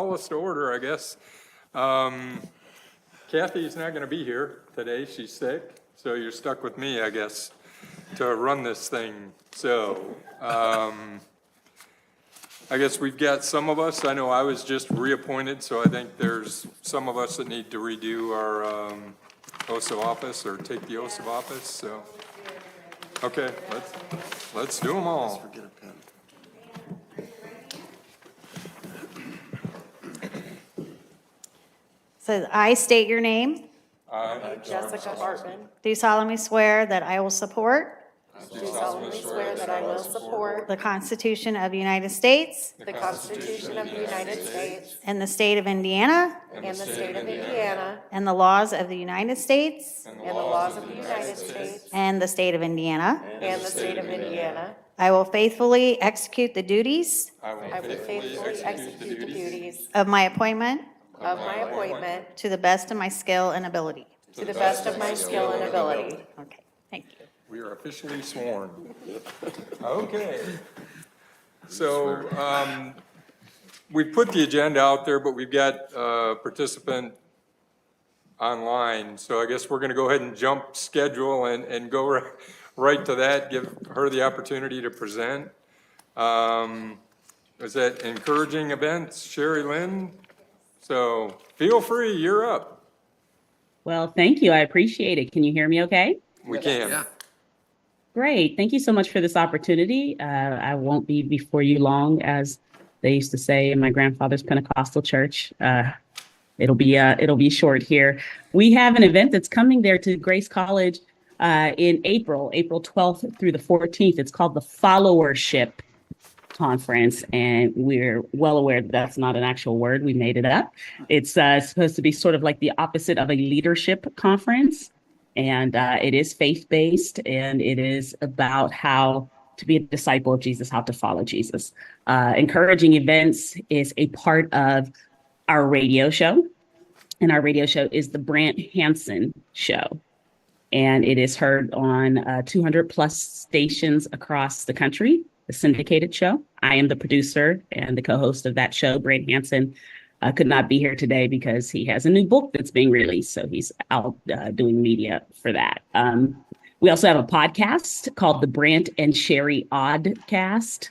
Call us to order, I guess. Kathy's not going to be here today. She's sick, so you're stuck with me, I guess, to run this thing. So I guess we've got some of us. I know I was just reappointed, so I think there's some of us that need to redo our oath of office or take the oath of office. So, okay, let's do them all. So I state your name. I, Jessica Hartman, Do solemnly swear that I will support do solemnly swear that I will support the Constitution of the United States the Constitution of the United States and the state of Indiana and the state of Indiana and the laws of the United States and the laws of the United States and the state of Indiana. and the state of Indiana. I will faithfully execute the duties I will faithfully execute the duties of my appointment of my appointment to the best of my skill and ability. to the best of my skill and ability. Okay, thank you. we are officially sworn. Okay. So we put the agenda out there, but we've got a participant online. So I guess we're going to go ahead and jump schedule and go right to that, give her the opportunity to present. Is that encouraging events, Sherry Lynn? So feel free, you're up. Well, thank you. I appreciate it. Can you hear me okay? We can. Great. Thank you so much for this opportunity. I won't be before you long, as they used to say in my grandfather's Pentecostal church. It'll be short here. We have an event that's coming there to Grace College in April 12th through the 14th. It's called the Followership Conference, and we're well aware that that's not an actual word. We made it up. It's supposed to be sort of like the opposite of a leadership conference, and it is faith-based, and it is about how to be a disciple of Jesus, how to follow Jesus. Encouraging events is a part of our radio show, and our radio show is the Brant Hansen Show, and it is heard on 200 plus stations across the country. The syndicated show. I am the producer and the co-host of that show. Brant Hansen could not be here today because he has a new book that's being released, so he's out doing media for that. We also have a podcast called the Brant and Sherry Oddcast,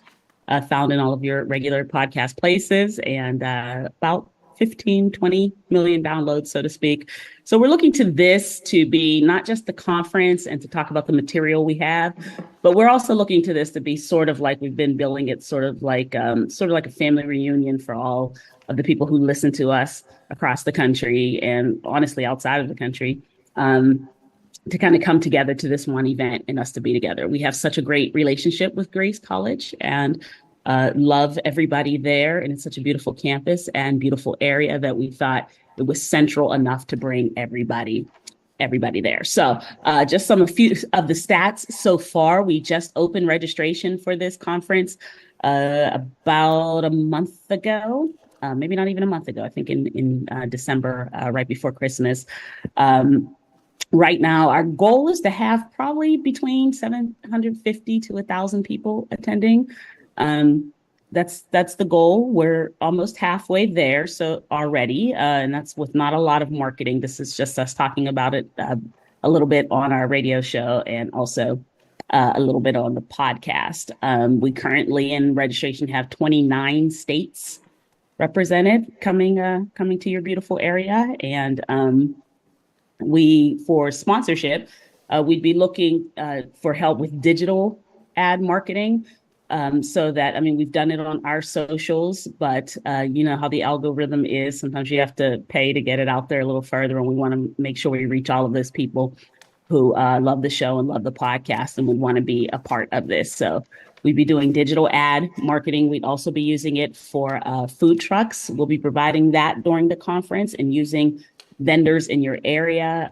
found in all of your regular podcast places, and about 15, 20 million downloads, so to speak. So we're looking to this to be not just the conference and to talk about the material we have, but we're also looking to this to be sort of like we've been billing it, sort of like a family reunion for all of the people who listen to us across the country and honestly outside of the country, to kind of come together to this one event and us to be together. We have such a great relationship with Grace College and love everybody there, and it's such a beautiful campus and beautiful area that we thought it was central enough to bring everybody there. So just a few of the stats so far. We just opened registration for this conference about a month ago, maybe not even a month ago, I think in December, right before Christmas. Right now, our goal is to have probably between 750 to 1,000 people attending. That's the goal. We're almost halfway there, so already, and that's with not a lot of marketing. This is just us talking about it a little bit on our radio show and also a little bit on the podcast. We currently in registration have 29 states represented coming to your beautiful area, and for sponsorship, we'd be looking for help with digital ad marketing. So that, we've done it on our socials, but you know how the algorithm is. Sometimes you have to pay to get it out there a little further, and we want to make sure we reach all of those people who love the show and love the podcast and would want to be a part of this. So we'd be doing digital ad marketing. We'd also be using it for food trucks. We'll be providing that during the conference and using vendors in your area.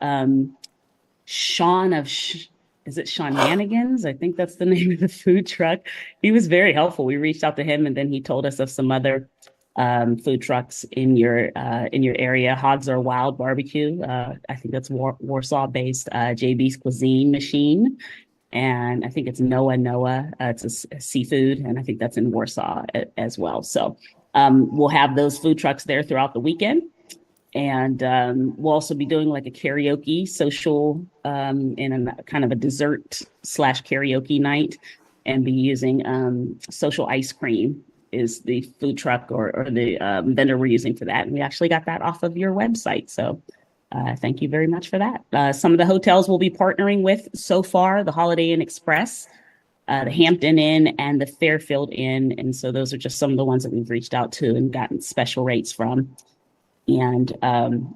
Is it Shenanigans? I think that's the name of the food truck. He was very helpful. We reached out to him, and then he told us of some other food trucks in your area. Hogs Are Wild Barbecue. I think that's Warsaw-based JB's Cuisine Machine, and I think it's Noah. It's a seafood, and I think that's in Warsaw as well. So We'll have those food trucks there throughout the weekend. And we'll also be doing like a karaoke social and a kind of a dessert slash karaoke night, and be using social ice cream is the food truck or the vendor we're using for that. And we actually got that off of your website. So thank you very much for that. Some of the hotels we'll be partnering with so far, the Holiday Inn Express, the Hampton Inn, and the Fairfield Inn. And so those are just some of the ones that we've reached out to and gotten special rates from. And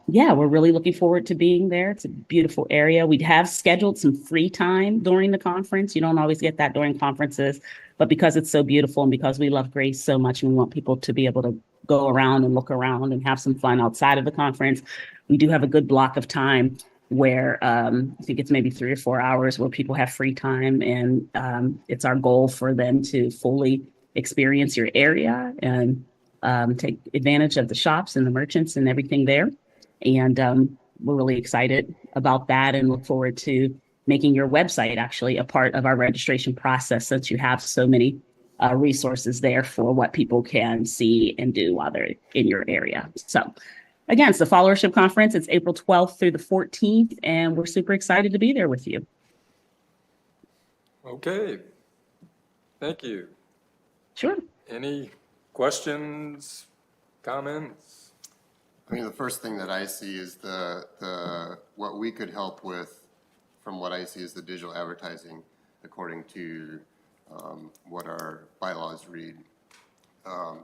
yeah, we're really looking forward to being there. It's a beautiful area. We have scheduled some free time during the conference. You don't always get that during conferences, but because it's so beautiful and because we love Grace so much and we want people to be able to go around and look around and have some fun outside of the conference, we do have a good block of time where I think it's maybe 3 or 4 hours where people have free time. And it's our goal for them to fully experience your area and take advantage of the shops and the merchants and everything there. And we're really excited about that and look forward to making your website actually a part of our registration process, since you have so many resources there for what people can see and do while they're in your area. So again, it's the Followership Conference. It's April 12th through the 14th, and we're super excited to be there with you. Okay. Thank you. Sure. Any questions, comments? I mean, the first thing that I see is what we could help with, from what I see, is the digital advertising, according to what our bylaws read,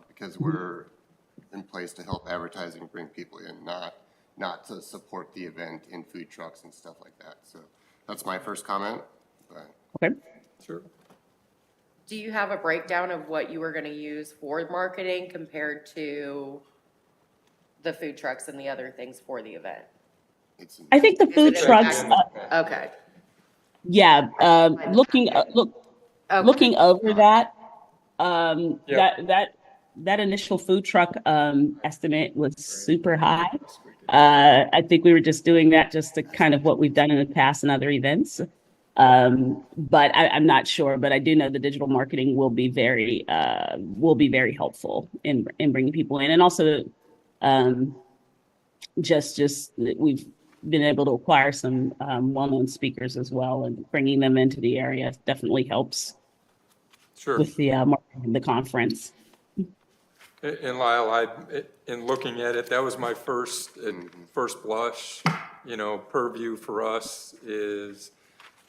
because we're in place to help advertising bring people in, not to support the event in food trucks and stuff like that. So that's my first comment. But Okay. Sure. Do you have a breakdown of what you were gonna use for marketing compared to the food trucks and the other things for the event? it's I think the food Is it trucks, in the Okay, yeah, looking okay, looking over that, Yeah. that initial food truck estimate was super high. I think we were just doing that just to kind of what we've done in the past and other events. But I'm not sure, but I do know the digital marketing will be very helpful in bringing people in. And also just we've been able to acquire some well-known speakers as well, and bringing them into the area definitely helps Sure. with the marketing of the conference. And Lyle, in looking at it, that was my first blush, purview for us is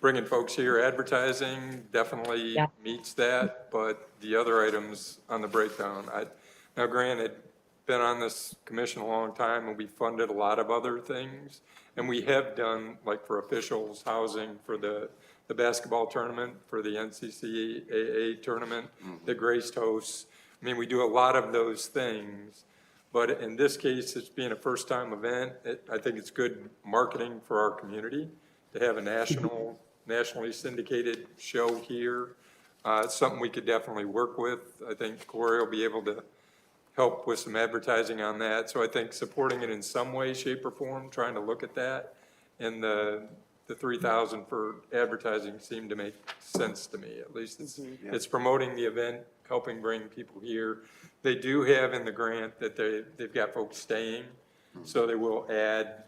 bringing folks here. Advertising definitely Yeah. meets that, but the other items on the breakdown, now granted, been on this commission a long time and we funded a lot of other things. And we have done, like for officials, housing for the basketball tournament, for the NCCAA tournament, the Grace hosts. I mean, we do a lot of those things, but in this case, it's being a first-time event. I think it's good marketing for our community to have a nationally syndicated show here. It's something we could definitely work with. I think Corey will be able to help with some advertising on that. So I think supporting it in some way, shape, or form, trying to look at that, and the 3,000 for advertising seemed to make sense to me. At least it's promoting the event, helping bring people here. They do have in the grant that they've got folks staying, so they will add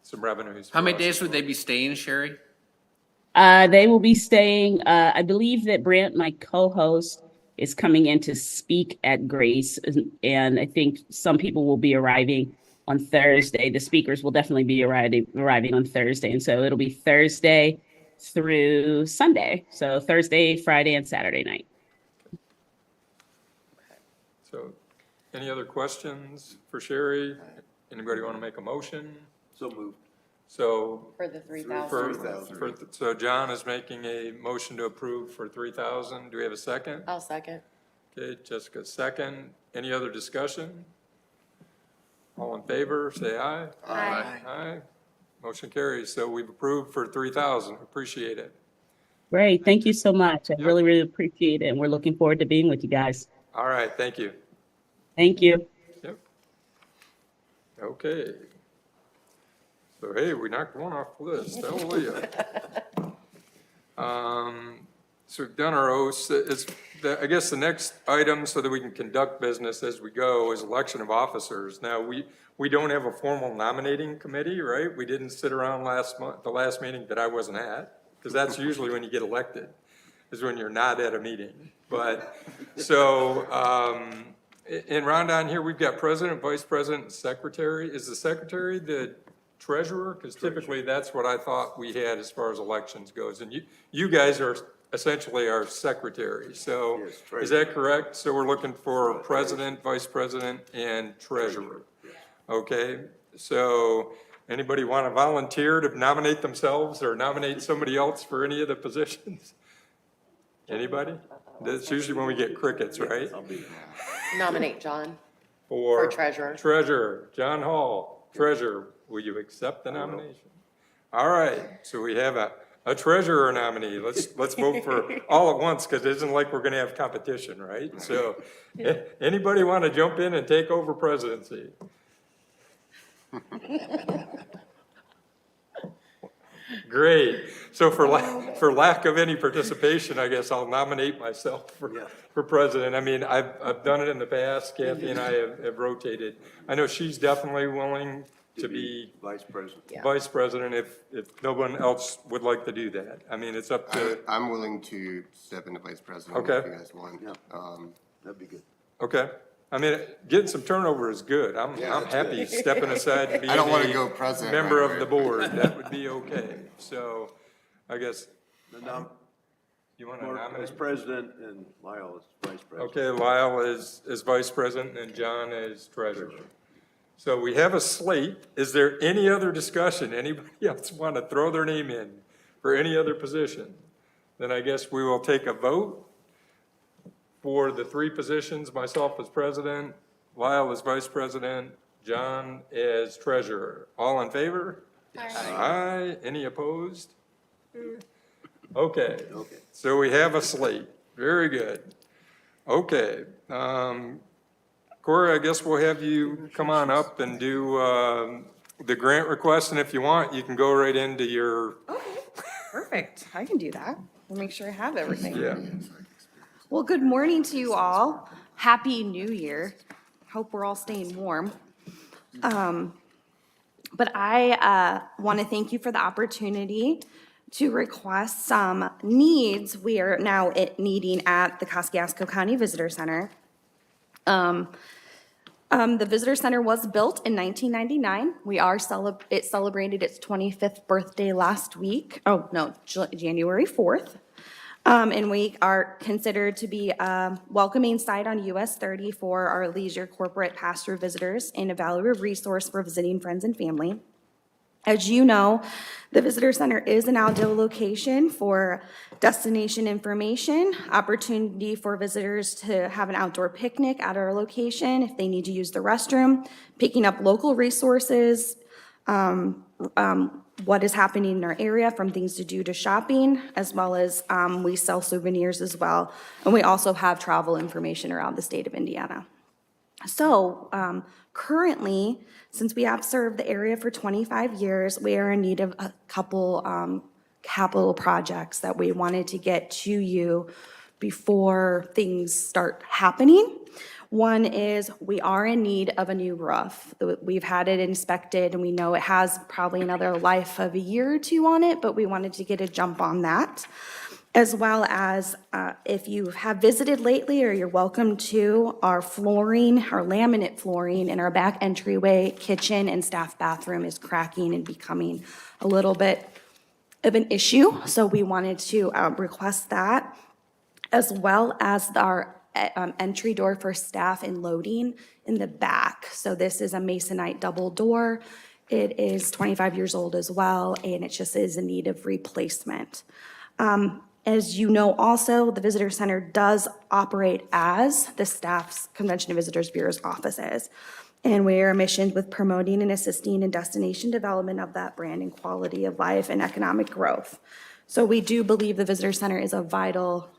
some revenues. How for many us days as would well. they be staying, Sherry? They will be staying, I believe that Brant, my co-host, is coming in to speak at Grace. And I think some people will be arriving on Thursday. The speakers will definitely be arriving on Thursday. And so it'll be Thursday through Sunday. So Thursday, Friday, and Saturday night. So, any other questions for Sherry? Anybody want to make a motion? So moved. So, for the 3,000. so John is making a motion to approve for 3,000. Do we have a second? I'll second. Okay, Jessica, second. Any other discussion? All in favor, say aye. Aye. Aye. Motion carries. So we've approved for 3,000. Appreciate it. Great. Thank you so much. I really, really appreciate it. And we're looking forward to being with you guys. All right, thank you. Thank you. Yep. Okay. So, hey, we knocked one off the list. Hallelujah. So we've done our oaths. I guess the next item, so that we can conduct business as we go, is election of officers. Now, we don't have a formal nominating committee, right? We didn't sit around the last meeting that I wasn't at, because that's usually when you get elected, is when you're not at a meeting. But, so, in Rondon here, we've got president, vice president, and secretary. Is the secretary the treasurer? Because typically that's what I thought we had as far as elections goes. And you guys are essentially our secretary. So Yes, is treasurer. that correct? So we're looking for president, vice president, and treasurer. Okay, so anybody want to volunteer to nominate themselves or nominate somebody else for any of the positions? Anybody? That's usually when we get crickets, right? I'll be. Nominate John For for treasurer. Treasurer, John Hall, treasurer, will you accept the nomination? All right, so we have a treasurer nominee. Let's vote for all at once, because it isn't like we're gonna have competition, right? So, anybody want to jump in and take over presidency? Great. So for lack of any participation, I guess I'll nominate myself for president. I mean, I've done it in the past. Kathy and I have rotated. I know she's definitely willing to be Vice president. Yeah. vice president if no one else would like to do that. I mean, it's up to, I'm willing to step into vice president if Okay. you guys want. Yeah. That'd be good. okay. I mean, getting some turnover is good. I'm Yeah, that's happy stepping aside and being I don't want to a go president. member right of the away. board. That would be okay. So I guess, you want to Mark nominate? as president and Lyle as vice president. Okay, Lyle is vice president and John is treasurer. So we have a slate. Is there any other discussion? Anybody else want to throw their name in for any other position? Then I guess we will take a vote for the three positions, myself as president, Lyle as vice president, John as treasurer. All in favor? Aye. Any opposed? Okay. Okay. So we have a slate. Very good. Okay. Corey, I guess we'll have you come on up and do the grant request, and if you want, you can go right into your, Okay, perfect. I can do that. We'll make sure I have everything. yeah. Well, good morning to you all. Happy New Year. Hope we're all staying warm. But I want to thank you for the opportunity to request some needs we are now needing at the Kosciuszko County Visitor Center. The Visitor Center was built in 1999. It celebrated its 25th birthday last week. Oh, no, January 4th. And we are considered to be a welcoming site on US 30 for our leisure corporate pass-through visitors and a valuable resource for visiting friends and family. As you know, the Visitor Center is an outdoor location for destination information, opportunity for visitors to have an outdoor picnic at our location if they need to use the restroom, picking up local resources, what is happening in our area from things to do to shopping, as well as we sell souvenirs as well. And we also have travel information around the state of Indiana. So currently, since we have served the area for 25 years, we are in need of a couple capital projects that we wanted to get to you before things start happening. One is we are in need of a new roof. We've had it inspected and we know it has probably another life of a year or two on it, but we wanted to get a jump on that. As well as if you have visited lately, or you're welcome to, our flooring, our laminate flooring in our back entryway, kitchen, and staff bathroom is cracking and becoming a little bit of an issue. So we wanted to request that, as well as our entry door for staff and loading in the back. So this is a masonite double door. It is 25 years old as well, and it just is in need of replacement. As you know also, the Visitor Center does operate as the staff's Convention and Visitors Bureau's offices. And we are missioned with promoting and assisting in destination development of that brand and quality of life and economic growth. So we do believe the Visitor Center is a vital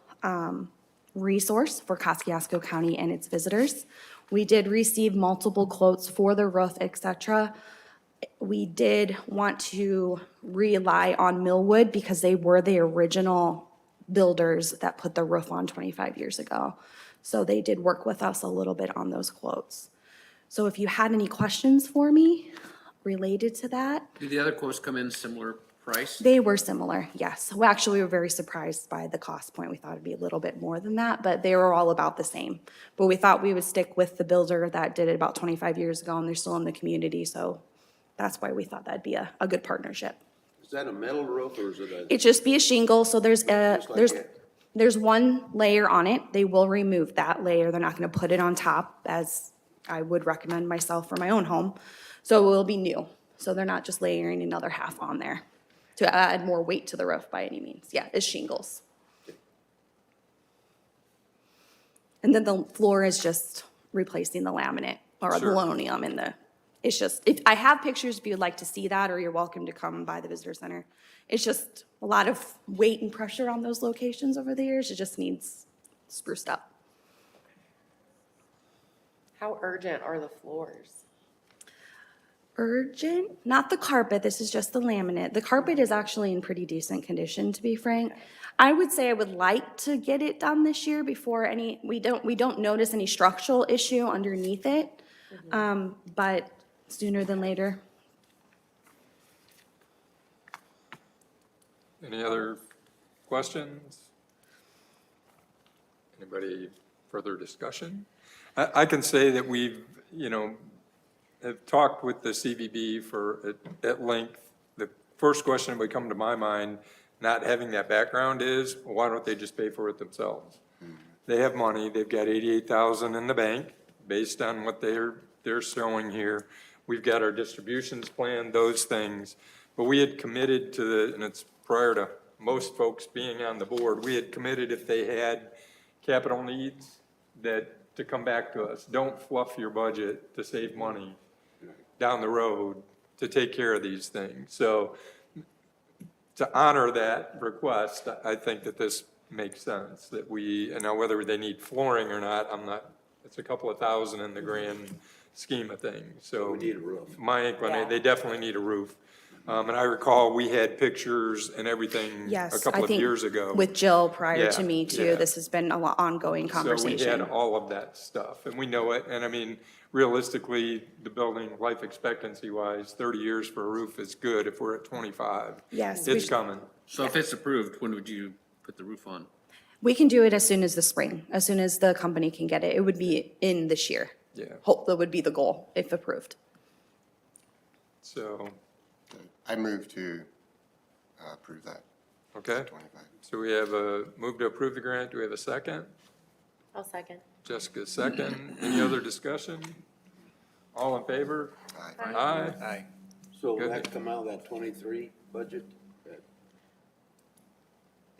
resource for Kosciuszko County and its visitors. We did receive multiple quotes for the roof, et cetera. We did want to rely on Millwood because they were the original builders that put the roof on 25 years ago. So they did work with us a little bit on those quotes. So if you had any questions for me related to that, Did the other quotes come in similar price? they were similar, yes. Well, actually, we were very surprised by the cost point. We thought it'd be a little bit more than that, but they were all about the same. But we thought we would stick with the builder that did it about 25 years ago, and they're still in the community, so that's why we thought that'd be a good partnership. Is that a metal roof or is it a? It'd just be a shingle, so there's Just like it. there's one layer on it. They will remove that layer. They're not gonna put it on top, as I would recommend myself for my own home. So it will be new. So they're not just layering another half on there to add more weight to the roof by any means. Yeah, it's shingles. And then the floor is just replacing the laminate or the Sure. linoleum in the, it's just, if, I have pictures if you'd like to see that, or you're welcome to come by the visitor center. It's just a lot of weight and pressure on those locations over the years. It just needs spruced up. How urgent are the floors? Urgent, not the carpet, this is just the laminate. The carpet is actually in pretty decent condition, to be frank. I would say I would like to get it done this year before we don't notice any structural issue underneath it, but sooner than later. Any other questions? Anybody further discussion? I can say that we've, have talked with the CVB at length. The first question that would come to my mind, not having that background, is, well, why don't they just pay for it themselves? They have money, they've got 88,000 in the bank, based on what they're showing here. We've got our distributions plan, those things. But we had committed to and it's prior to most folks being on the board, we had committed if they had capital needs, to come back to us. Don't fluff your budget to save money down the road to take care of these things. So to honor that request, I think that this makes sense, that and now whether they need flooring or not, it's a couple of thousand in the grand scheme of things, so. We need a roof. My inclination, Yeah. they definitely need a roof. And I recall we had pictures and everything a Yes, couple I of think years ago. with Jill prior to Yeah, me too, yeah. this has been a ongoing So we conversation. had all of that stuff, and we know it, and I mean, realistically, the building, life expectancy-wise, 30 years for a roof is good if we're at 25. Yes, It's coming. So if it's approved, when would you put the roof on? we can do it as soon as the spring, as soon as the company can get it. It would be in this year. Yeah. Hope that would be the goal, if approved. So, I move to approve that, okay, 25. so we have a move to approve the grant. Do we have a second? I'll second. Jessica, second. Any other discussion? All in favor? Aye. Aye. So Good. that come out of that 23 budget, that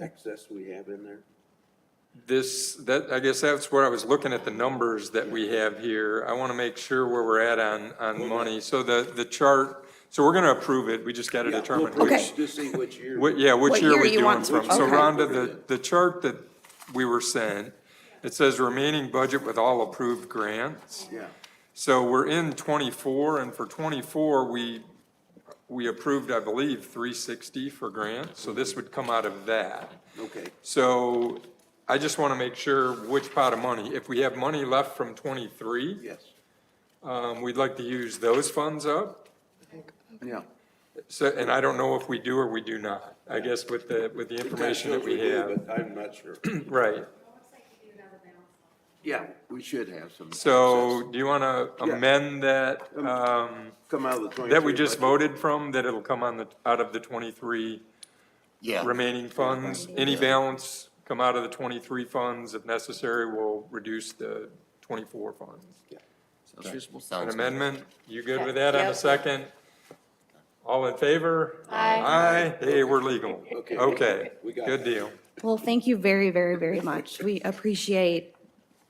excess we have in there? I guess that's where I was looking at the numbers that we have here. I want to make sure where we're at on money. So the chart, so we're going to approve it. We just got to Yeah, determine we'll which. Just see which year. Which What year year are we you doing want from? to- So okay. Rhonda, the chart that we were sent, it says remaining budget with all approved grants. Yeah, So we're in 24, and for 24, we approved, I believe, 360 for grants. So this would come out of that. okay. So I just want to make sure which pot of money. If we have money left from 23, Yes, we'd like to use those funds up. yeah. So, and I don't know if we do or we do not, I guess with the information that we do, have. But I'm not sure. Right. Yeah, we should have some. So excess. do you want to Yeah. amend that, Come out of the 23. that we just budget. voted from, that it'll come out of the 23 Yeah. remaining funds? Any balance come out of the 23 funds? If necessary, we'll reduce the 24 funds. Sounds reasonable. An Sounds good. amendment? You good with that on a Yep. second? All in favor? Aye. Hey, we're legal. Okay. Okay, We got good it. deal. Well, thank you very, very, very much. We appreciate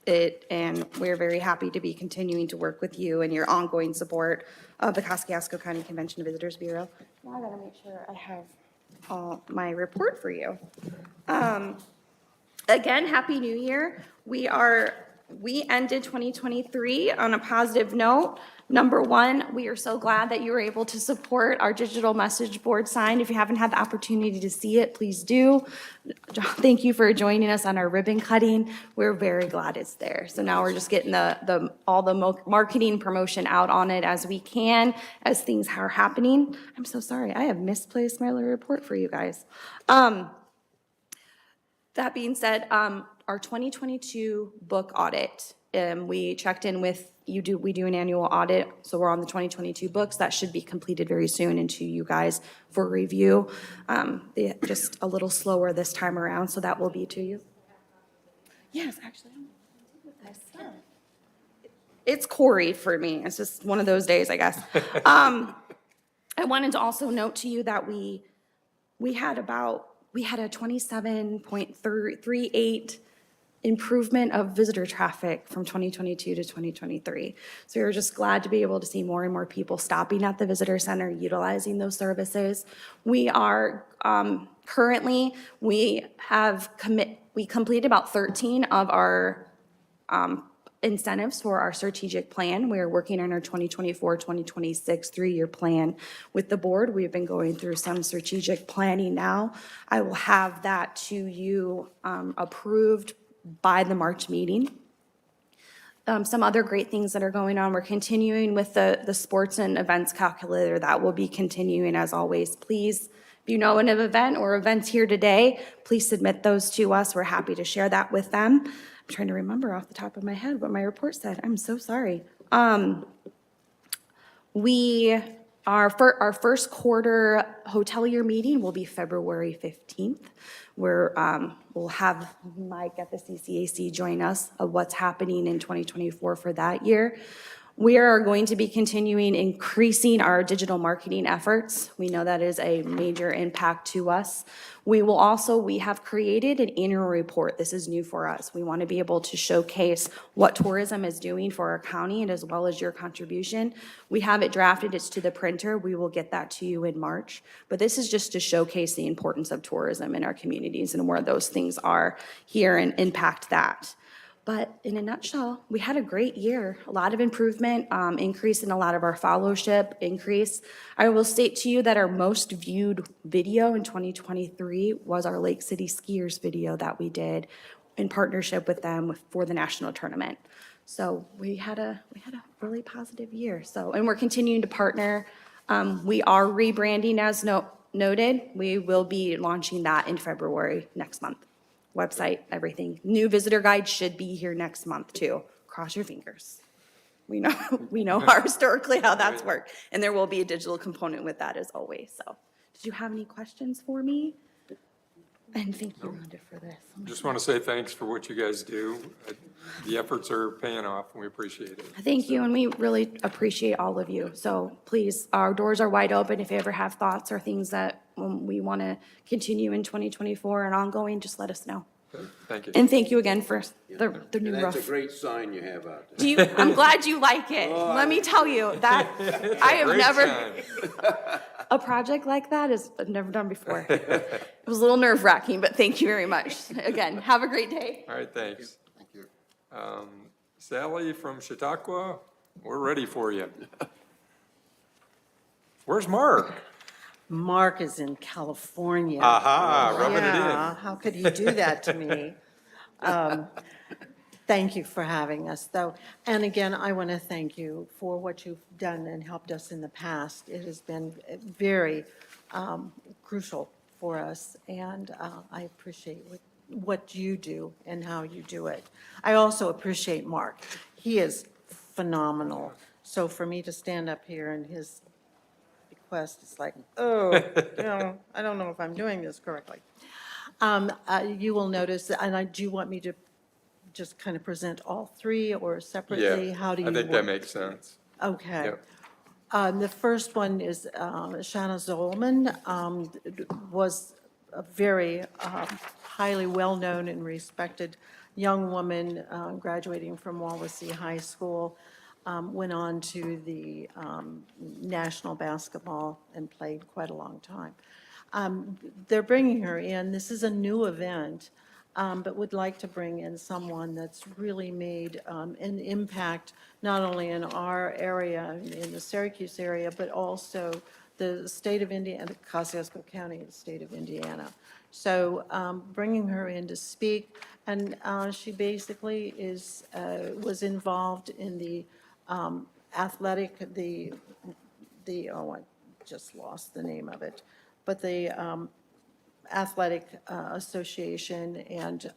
it, and we're very happy to be continuing to work with you and your ongoing support of the Kosciuszko County Convention Visitors Bureau. Now I gotta make sure I have my report for you. Again, Happy New Year. We are we ended 2023 on a positive note. Number one, we are so glad that you were able to support our digital message board sign. If you haven't had the opportunity to see it, please do. Thank you for joining us on our ribbon cutting. We're very glad it's there. So now we're just getting all the marketing promotion out on it as we can, as things are happening. I'm so sorry, I have misplaced my little report for you guys. That being said, our 2022 book audit, we checked in with, we do an annual audit, so we're on the 2022 books. That should be completed very soon and to you guys for review. Just a little slower this time around, so that will be to you. Yes, actually. It's Corey for me. It's just one of those days, I guess. I wanted to also note to you that we had a 27.38 improvement of visitor traffic from 2022 to 2023. So we're just glad to be able to see more and more people stopping at the visitor center, utilizing those services. We are currently, we completed about 13 of our incentives for our strategic plan. We are working on our 2024-2026 three-year plan with the board. We've been going through some strategic planning now. I will have that to you approved by the March meeting. Some other great things that are going on. We're continuing with the sports and events calculator. That will be continuing as always. Please, if you know an event or events here today, please submit those to us. We're happy to share that with them. I'm trying to remember off the top of my head what my report said. I'm so sorry. Our first quarter hotelier meeting will be February 15th, where we'll have Mike at the CCAC join us of what's happening in 2024 for that year. We are going to be continuing increasing our digital marketing efforts. We know that is a major impact to us. We have created an annual report. This is new for us. We want to be able to showcase what tourism is doing for our county and as well as your contribution. We have it drafted, it's to the printer. We will get that to you in March. But this is just to showcase the importance of tourism in our communities and where those things are here and impact that. But in a nutshell, we had a great year, a lot of improvement, increase in a lot of our followership, increase. I will state to you that our most viewed video in 2023 was our Lake City Skiers video that we did in partnership with them for the national tournament. So we had a really positive year. And we're continuing to partner. We are rebranding as noted. We will be launching that in February next month. Website, everything. New visitor guide should be here next month too. Cross your fingers. We know historically how that's worked. And there will be a digital component with that as always. So did you have any questions for me? And thank you, Rhonda, for this. Just want to say thanks for what you guys do. The efforts are paying off, and we appreciate it. Thank you, and we really appreciate all of you. So please, our doors are wide open. If you ever have thoughts or things that we want to continue in 2024 and ongoing, just let us know. Okay, thank you. And thank you again for the new And that's a roof. great sign you have out there. I'm glad you like it. Let me tell you, that I have Great never, sign. a project like that is never done before. It was a little nerve wracking, but thank you very much. Again, have a great day. All right, thanks. Thank you. Sally from Chautauqua, we're ready for you. Where's Mark? Mark is in California. Aha, rubbing it Yeah, in. how could he do that to me? Thank you for having us, though. And again, I want to thank you for what you've done and helped us in the past. It has been very crucial for us, and I appreciate what you do and how you do it. I also appreciate Mark. He is phenomenal. So for me to stand up here and his request, it's like, oh, I don't know if I'm doing this correctly. You will notice, and do you want me to just kind of present all three or separately? Yeah, How do you I think work? that makes sense. Okay. Yep. The first one is Shanna Zolman, was a very highly well-known and respected young woman graduating from Wawasee High School, went on to the national basketball and played quite a long time. They're bringing her in. This is a new event. but would like to bring in someone that's really made an impact, not only in our area, in the Syracuse area, but also the state of Indiana, Kosciuszko County, the state of Indiana. So bringing her in to speak, and she basically was involved in the athletic, oh, I just lost the name of it, but the athletic association, and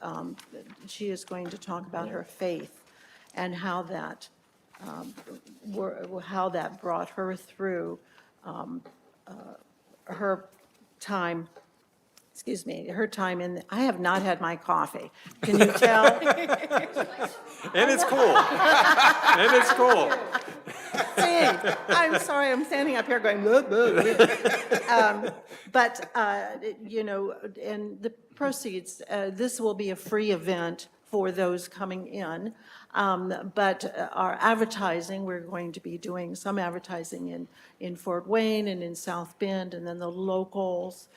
she is going to talk about her faith and how that how that brought her through her time, excuse me, her time in, I have not had my coffee. Can you tell? And it's cool. And it's cool. See, I'm sorry, I'm standing up here going, "Blah, blah, blah." But, you know, and the proceeds, this will be a free event for those coming in. But our advertising, we're going to be doing some advertising in Fort Wayne and in South Bend, and then the locals,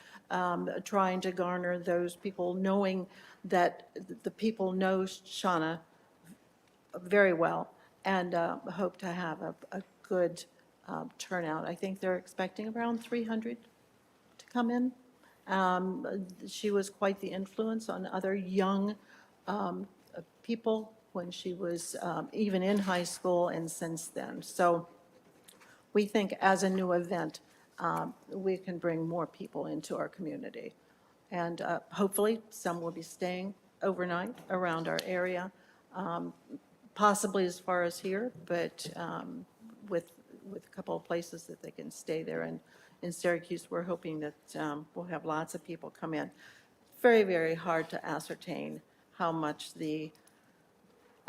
trying to garner those people, knowing that the people know Shauna very well, and hope to have a good turnout. I think they're expecting around 300 to come in. She was quite the influence on other young people when she was even in high school and since then. So we think as a new event, we can bring more people into our community. And hopefully, some will be staying overnight around our area, possibly as far as here, but with a couple of places that they can stay there. And in Syracuse, we're hoping that we'll have lots of people come in. Very, very hard to ascertain how much the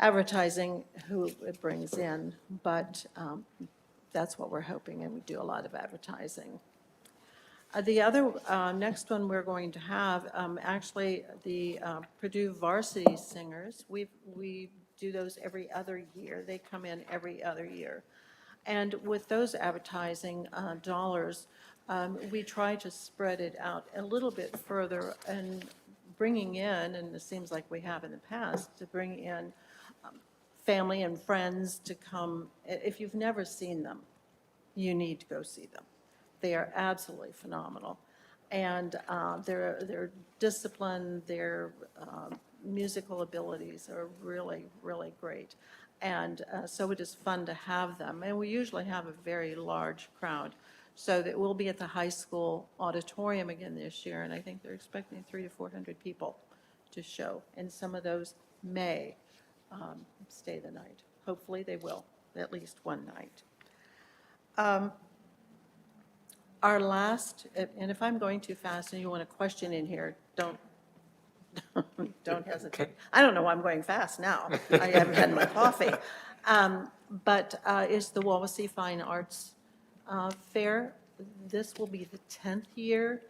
advertising, who it brings in, but that's what we're hoping, and we do a lot of advertising. The other, next one we're going to have, actually, the Purdue Varsity Singers, we do those every other year. They come in every other year. And with those advertising dollars, we try to spread it out a little bit further and bringing in, and it seems like we have in the past, to bring in family and friends to come. If you've never seen them, you need to go see them. They are absolutely phenomenal. And their discipline, their musical abilities are really, really great. And so it is fun to have them. And we usually have a very large crowd. So that we'll be at the high school auditorium again this year, and I think they're expecting 300 to 400 people to show. And some of those may stay the night. Hopefully they will, at least one night. Our last, and if I'm going too fast and you want a question in here, don't hesitate. I don't know why I'm going fast now. I haven't had my coffee. But is the Wawasee Fine Arts Fair. This will be the 10th year.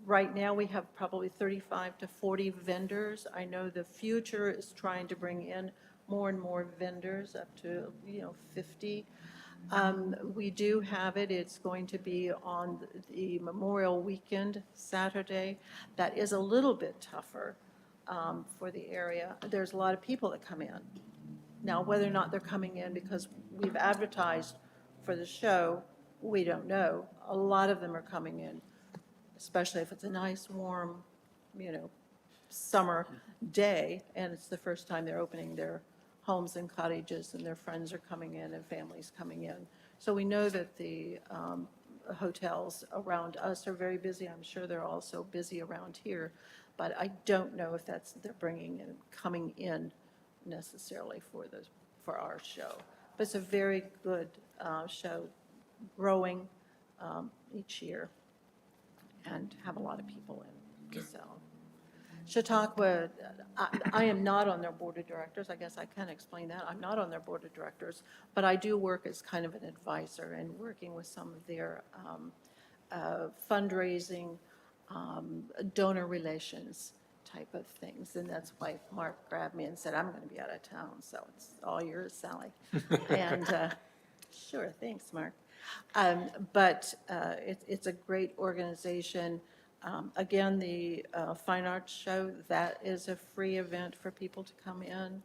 Right now, we have probably 35 to 40 vendors. I know the future is trying to bring in more and more vendors, up to 50. We do have it. It's going to be on the Memorial Weekend, Saturday. That is a little bit tougher for the area. There's a lot of people that come in. Now, whether or not they're coming in because we've advertised for the show, we don't know. A lot of them are coming in, especially if it's a nice, warm, summer day, and it's the first time they're opening their homes and cottages, and their friends are coming in and families coming in. So we know that the hotels around us are very busy. I'm sure they're also busy around here, but I don't know if they're bringing in, coming in necessarily for our show. But it's a very good show, growing each year, and have a lot of people in. So Chautauqua, I am not on their board of directors. I guess I can explain that. I'm not on their board of directors, but I do work as kind of an advisor and working with some of their fundraising, donor relations type of things. And that's why Mark grabbed me and said, I'm going to be out of town, so it's all yours, Sally. And sure, thanks, Mark. But it's a great organization. Again, the Fine Arts Show, that is a free event for people to come in.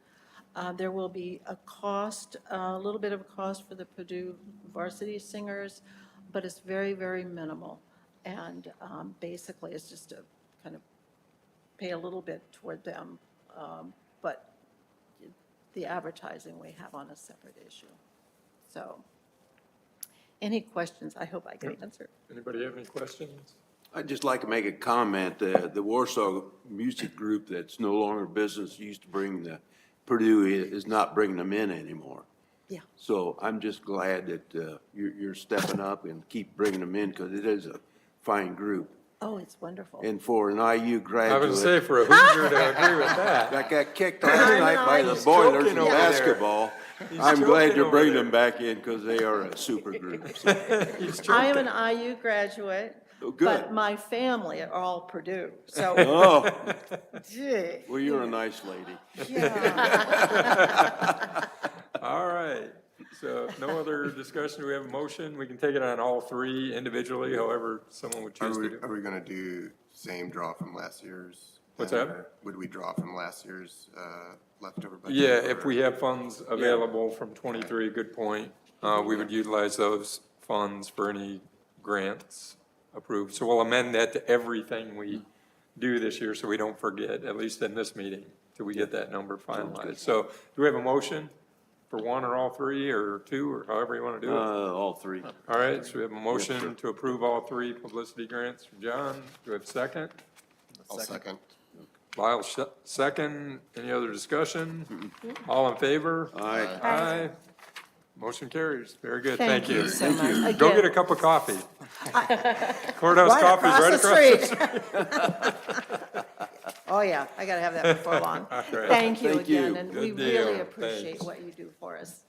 There will be a cost, a little bit of a cost for the Purdue varsity singers, but it's very, very minimal. And basically, it's just to kind of pay a little bit toward them. But the advertising we have on a separate issue. So, any questions? I hope I can answer. Anybody have any questions? I'd just like to make a comment. The Warsaw Music Group that's no longer business used to bring Purdue is not bringing them in anymore. Yeah. So I'm just glad that you're stepping up and keep bringing them in because it is a fine group. Oh, it's wonderful. And for an IU I graduate. would say for a Hoosier to agree with that. That got kicked last night by the Boilers in joking over there. basketball. He's I'm glad joking you're over bringing there. them back in because they are a super group. So, I am an IU graduate, Oh, good. but my family are all Purdue. So, Oh, gee, well, you're a nice lady. yeah. All right, so if no other discussion, we have a motion, we can take it on all three individually, however someone would choose to do. Are we gonna do same draw from last year's? What's then, that? or Would we draw from last year's leftover budget? Yeah, if or- we have funds available from 23, good point, we would utilize those funds for any grants approved. So we'll amend that to everything we do this year, so we don't forget, at least in this meeting, till we get that number finalized. So do we have a motion for one or all three, or two, or however you want to do it? All three. All right, so we have a motion to approve all three publicity grants from John. Do we have a second? I'll second. Lyle, second. Any other discussion? All in favor? Aye. Aye. Motion carries. Very good. Thank you. so much. Go get a Again, cup of coffee. Courthouse right Coffee's right across the street. Oh, yeah, I gotta have that before long. right. Thank you Thank you. again, and we Good deal. really appreciate Thanks. what you do for us.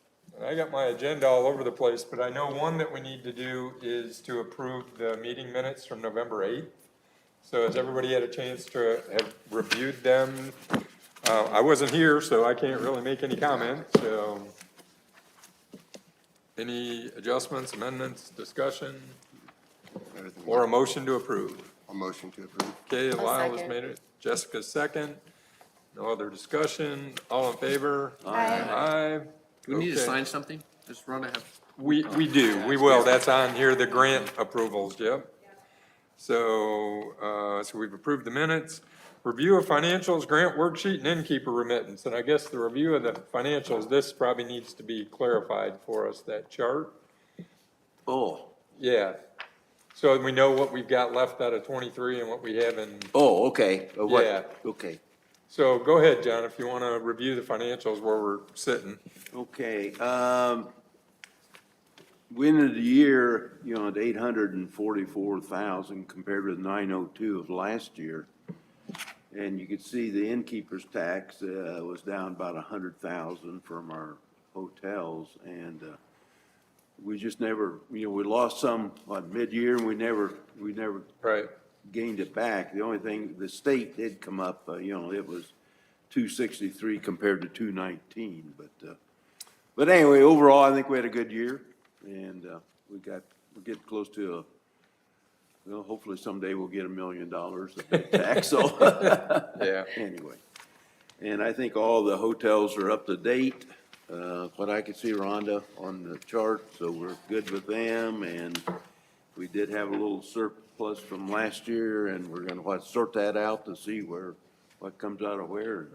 I got my agenda all over the place, but I know one that we need to do is to approve the meeting minutes from November 8th. So has everybody had a chance to have reviewed them? I wasn't here, so I can't really make any comments, so. Any adjustments, amendments, discussion, Everything. or a motion to approve? A motion to approve. Okay, I'll Lyle has second. made it, Jessica's second. No other discussion, all in favor? Aye. Do we need to Okay. sign something? Just run ahead. We do, we will, that's on here, the grant approvals, yep. So we've approved the minutes. Review of financials, grant worksheet, and innkeeper remittance, and I guess the review of the financials, this probably needs to be clarified for us, that chart. Oh, Yeah, so we know what we've got left out of 23 and what we have in, oh, okay. What? Yeah. Okay. so go ahead, John, if you want to review the financials where we're sitting. Okay, we ended the year, at 844,000 compared with 902 of last year. And you could see the innkeeper's tax, was down about 100,000 from our hotels. And, we just never, we lost some mid-year and we never Right, gained it back. The only thing, the state did come up, it was 263 compared to 219, but anyway, overall, I think we had a good year, and, we're getting close to hopefully someday we'll get $1 million of tax, so. yeah. Anyway, and I think all the hotels are up to date, what I could see, Rhonda, on the chart, so we're good with them, and we did have a little surplus from last year, and we're gonna sort that out to see what comes out of where.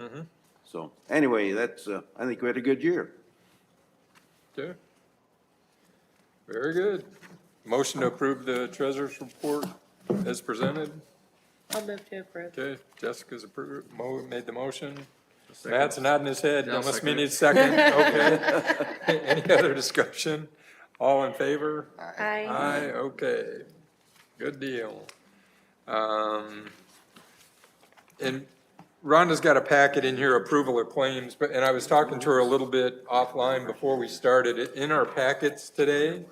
So, anyway, that's, I think we had a good year. Okay. Very good. Motion to approve the treasurer's report as presented. I'll move to approve. Okay, Jessica's approved, made the motion. Matt's nodding his head, I'll almost second mean it. he's second, okay. Any other discussion? All in favor? Aye. Aye, okay. Good deal. And Rhonda's got a packet in here, approval of claims, and I was talking to her a little bit offline before we started. In our packets today,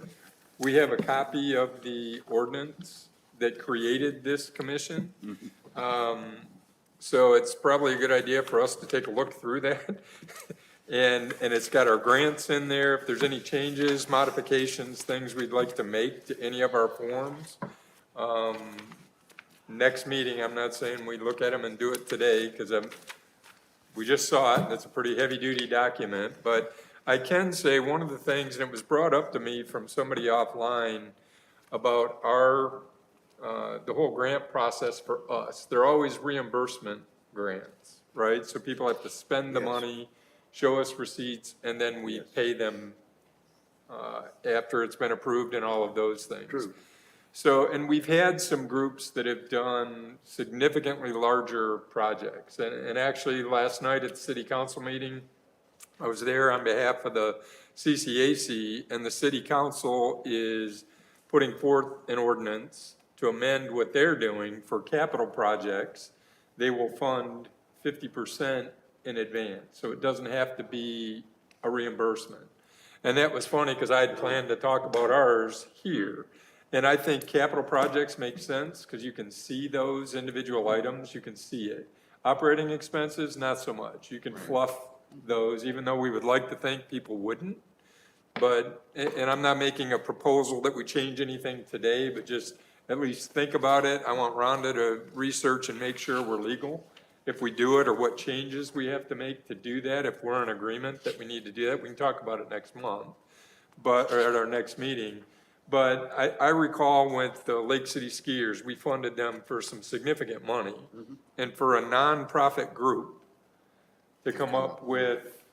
we have a copy of the ordinance that created this commission. So it's probably a good idea for us to take a look through that. And it's got our grants in there, if there's any changes, modifications, things we'd like to make to any of our forms. next meeting, I'm not saying we look at them and do it today, because we just saw it, and it's a pretty heavy-duty document, but I can say one of the things, and it was brought up to me from somebody offline about the whole grant process for us. They're always reimbursement grants, right? So people have to spend the money, show us receipts, and then we pay them after it's been approved and all of those things. True. So, and we've had some groups that have done significantly larger projects. And actually, last night at the city council meeting, I was there on behalf of the CCAC, and the city council is putting forth an ordinance to amend what they're doing for capital projects. They will fund 50% in advance, so it doesn't have to be a reimbursement. And that was funny, because I had planned to talk about ours here. And I think capital projects make sense, because you can see those individual items, you can see it. Operating expenses, not so much. You can fluff those, even though we would like to think people wouldn't. But, and I'm not making a proposal that we change anything today, but just at least think about it. I want Rhonda to research and make sure we're legal if we do it, or what changes we have to make to do that. If we're in agreement that we need to do that, we can talk about it next month, or at our next meeting. But I recall with the Lake City Skiers, we funded them for some significant money. And for a nonprofit group to come up with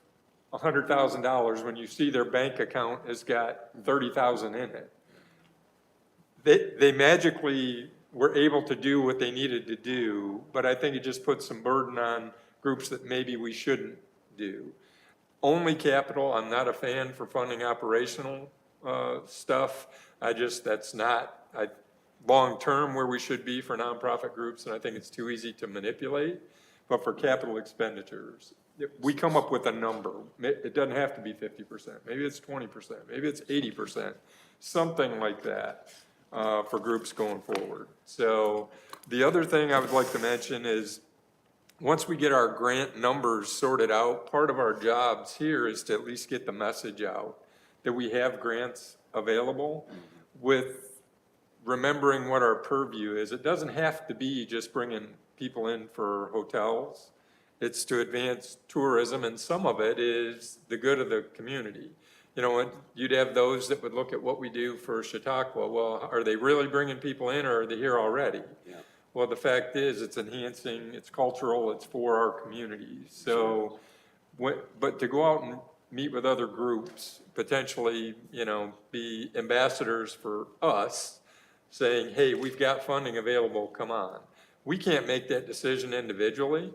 $100,000 when you see their bank account has got $30,000 in it, they magically were able to do what they needed to do, but I think it just puts some burden on groups that maybe we shouldn't do. Only capital, I'm not a fan for funding operational stuff. That's not long-term where we should be for nonprofit groups, and I think it's too easy to manipulate. But for capital expenditures, we come up with a number. It doesn't have to be 50%. Maybe it's 20%. Maybe it's 80%. Something like that for groups going forward. So the other thing I would like to mention is, once we get our grant numbers sorted out, part of our jobs here is to at least get the message out that we have grants available, with remembering what our purview is. It doesn't have to be just bringing people in for hotels. It's to advance tourism, and some of it is the good of the community. You know, you'd have those that would look at what we do for Chautauqua. Well, are they really bringing people in, or are they here already? Yeah. Well, the fact is, it's enhancing, it's cultural, it's for our communities. So, but to go out and meet with other groups, potentially, you know, be ambassadors for us, saying, hey, we've got funding available, come on. We can't make that decision individually,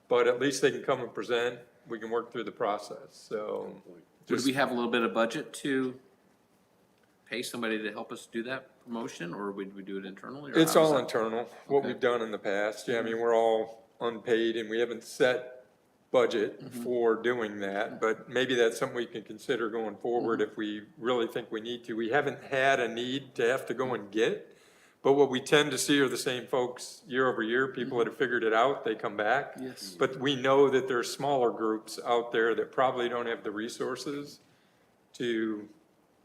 but at least they can come and present. We can work through the process. So, Would we have a little bit of budget to pay somebody to help us do that promotion, or would we do it internally? Or it's how is all that? internal, what we've done in the past. Yeah, I mean, we're all unpaid, and we haven't set budget for doing that, but maybe that's something we can consider going forward if we really think we need to. We haven't had a need to have to go and get, but what we tend to see are the same folks year over year. People that have figured it out, they come back. Yes. But we know that there's smaller groups out there that probably don't have the resources to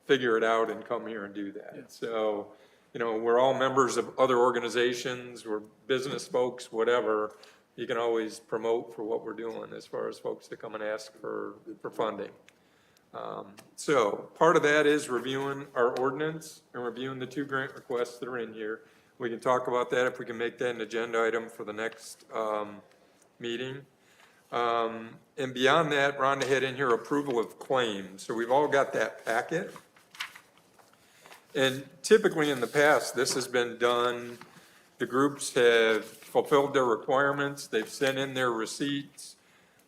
figure it out and come here and do that. So, you know, we're all members of other organizations, we're business folks, whatever. You can always promote for what we're doing as far as folks that come and ask for funding. So part of that is reviewing our ordinance and reviewing the 2 grant requests that are in here. We can talk about that if we can make that an agenda item for the next meeting. And beyond that, Rhonda had in here approval of claims. So we've all got that packet. And typically in the past, this has been done, the groups have fulfilled their requirements, they've sent in their receipts,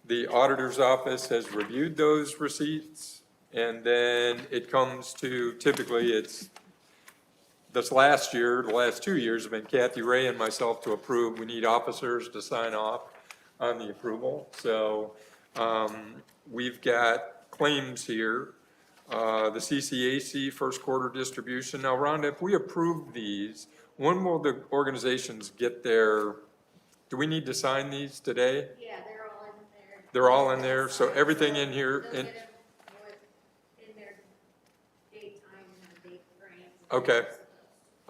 the auditor's office has reviewed those receipts, and then it comes to, typically it's, this last year, the last 2 years have been Kathy Ray and myself to approve. We need officers to sign off on the approval. So we've got claims here. The CCAC first quarter distribution. Now, Rhonda, if we approve these, when will the organizations get their, do we need to sign these today? Yeah, they're all in there. They're all in there, so everything in here, They'll in, get them in their date, time, and date frames. okay,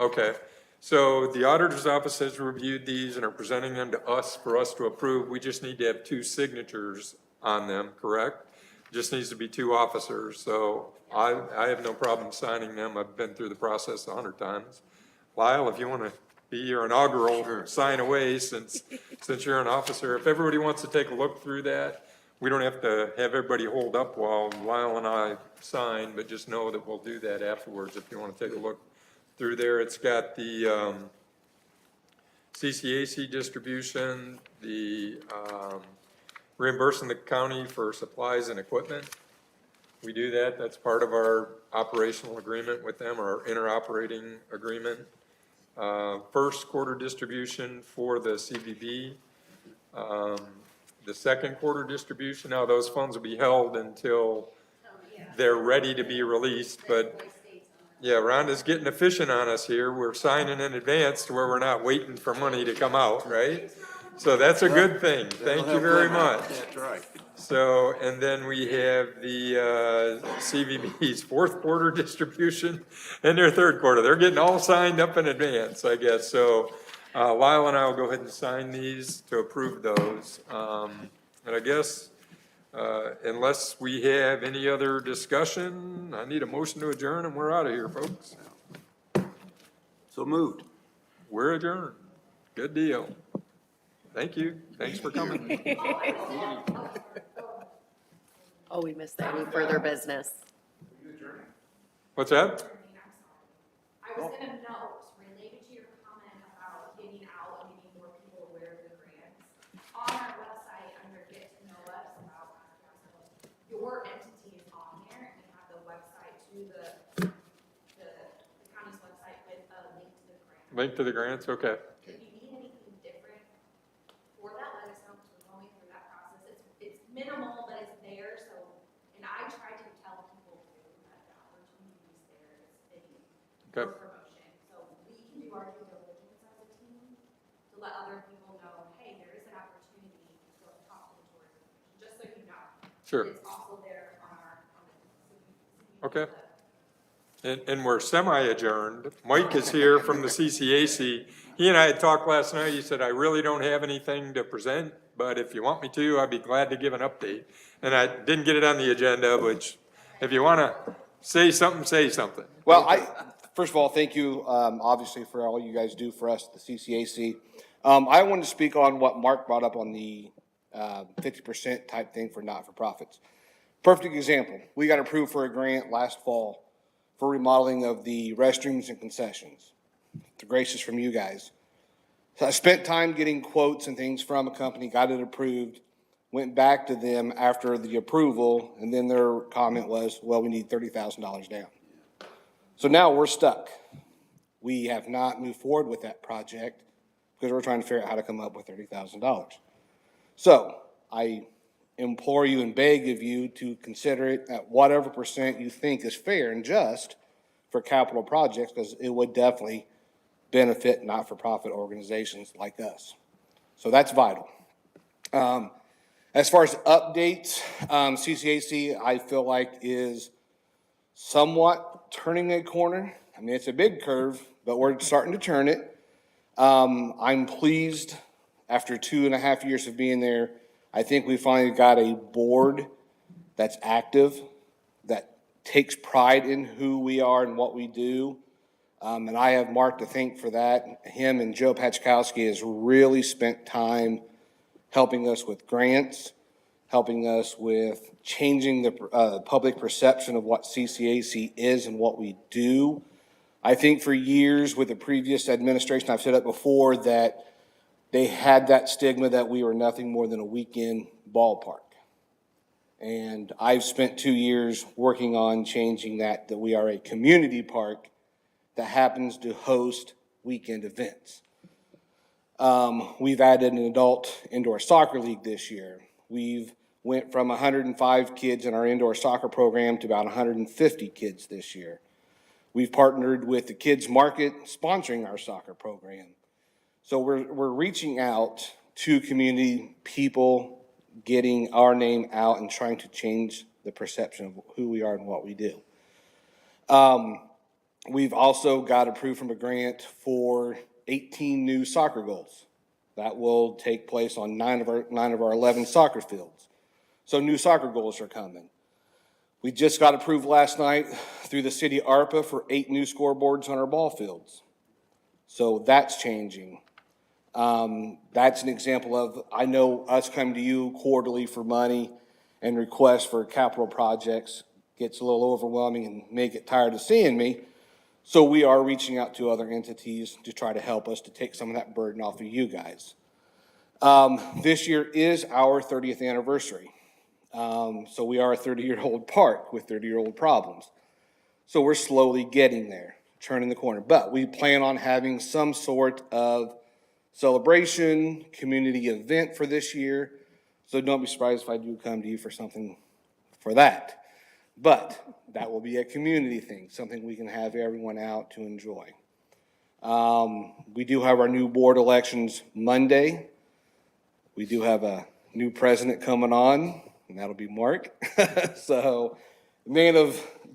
okay. So the auditor's office has reviewed these and are presenting them to us for us to approve. We just need to have 2 signatures on them, correct? Just needs to be 2 officers, so I have no problem signing them. I've been through the process 100 times. Lyle, if you want to be your inaugural sign away since you're an officer, if everybody wants to take a look through that, we don't have to have everybody hold up while Lyle and I sign, but just know that we'll do that afterwards if you want to take a look through there. It's got the CCAC distribution, the reimbursing the county for supplies and equipment. We do that. That's part of our operational agreement with them, our interoperating agreement. First quarter distribution for the CVB. The second quarter distribution, now those funds will be held until they're ready to be released, but yeah, Rhonda's getting efficient on us here. We're signing in advance to where we're not waiting for money to come out, right? So that's a good thing. Thank you very much. That's right. So, and then we have the CVB's fourth quarter distribution and their third quarter. They're getting all signed up in advance, I guess. So Lyle and I will go ahead and sign these to approve those. And I guess unless we have any other discussion, I need a motion to adjourn and we're out of here, folks. So moved. We're adjourned. Good deal. Thank you. Thanks for coming. Oh, we missed any further business. What's that? I was gonna note, related to your comment about getting out and getting more people aware of the grants, on our website, under Get to Know Us, about your entity is on there, and we have the website to the county's website with a link to the grant. Link to the grants? Okay. If you need anything different for that, let us know, because we're going through that process. It's minimal, but it's there, so, and I try to tell people too, that the opportunity is there, it's big Okay. for promotion. So we can do our due diligence as a team to let other people know, hey, there is an opportunity to go talk to the tourism, just so you know. Sure. It's also there on our, Okay. And we're semi-adjourned. Mike is here from the CCAC. He and I had talked last night. He said, I really don't have anything to present, but if you want me to, I'd be glad to give an update. And I didn't get it on the agenda, which if you want to say something, say something. Well, first of all, thank you, obviously, for all you guys do for us, the CCAC. I wanted to speak on what Mark brought up on the 50% type thing for not-for-profits. Perfect example. We got approved for a grant last fall for remodeling of the restrooms and concessions. The gracious from you guys. So I spent time getting quotes and things from a company, got it approved, went back to them after the approval, and then their comment was, well, we need $30,000 down. So now we're stuck. We have not moved forward with that project because we're trying to figure out how to come up with $30,000. So I implore you and beg of you to consider it at whatever percent you think is fair and just for capital projects, because it would definitely benefit not-for-profit organizations like us. So that's vital. As far as updates, CCAC, I feel like is somewhat turning a corner. I mean, it's a big curve, but we're starting to turn it. I'm pleased after 2.5 years of being there. I think we finally got a board that's active, that takes pride in who we are and what we do. And I have Mark to thank for that. Him and Joe Pachkowski has really spent time helping us with grants, helping us with changing the public perception of what CCAC is and what we do. I think for years with the previous administration, I've said it before, that they had that stigma that we were nothing more than a weekend ballpark. And I've spent 2 years working on changing that we are a community park that happens to host weekend events. We've added an adult indoor soccer league this year. We've went from 105 kids in our indoor soccer program to about 150 kids this year. We've partnered with the Kids Market sponsoring our soccer program. So we're reaching out to community people, getting our name out and trying to change the perception of who we are and what we do. We've also got approved from a grant for 18 new soccer goals. That will take place on nine of our 11 soccer fields. So new soccer goals are coming. We just got approved last night through the city ARPA for 8 new scoreboards on our ball fields. So that's changing. That's an example of, I know us coming to you quarterly for money and requests for capital projects gets a little overwhelming and may get tired of seeing me. So we are reaching out to other entities to try to help us to take some of that burden off of you guys. This year is our 30th anniversary. So we are a 30-year-old park with 30-year-old problems. So we're slowly getting there, turning the corner. But we plan on having some sort of celebration, community event for this year. So don't be surprised if I do come to you for something for that. But that will be a community thing, something we can have everyone out to enjoy. We do have our new board elections Monday. We do have a new president coming on, and that'll be Mark. So,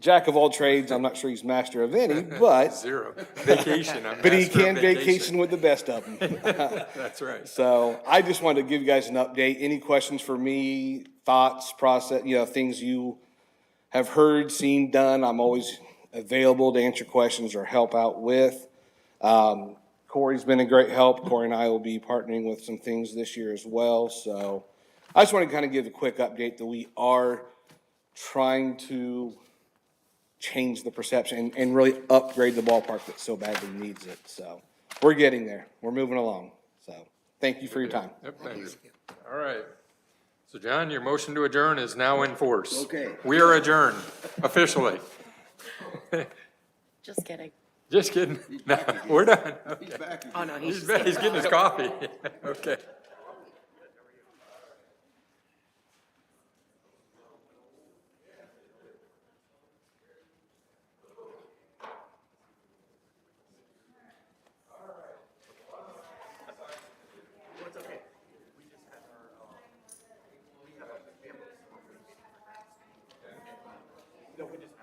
jack of all trades, I'm not sure he's master of any, but. Zero. Vacation. I'm But he master of can vacation with the best of them. That's right. So I just wanted to give you guys an update. Any questions for me, thoughts, process, things you have heard, seen, done, I'm always available to answer questions or help out with. Corey's been a great help. Corey and I will be partnering with some things this year as well. So I just want to kind of give a quick update that we are trying to change the perception and really upgrade the ballpark that so badly needs it. So we're getting there. We're moving along. So thank you for your time. Yep, thanks. All right. So John, your motion to adjourn is now in force. Okay. We are adjourned officially. Just kidding. Just kidding. No, we're done. He's back. Oh, no, he's He's just kidding. getting his coffee. Okay. No, we just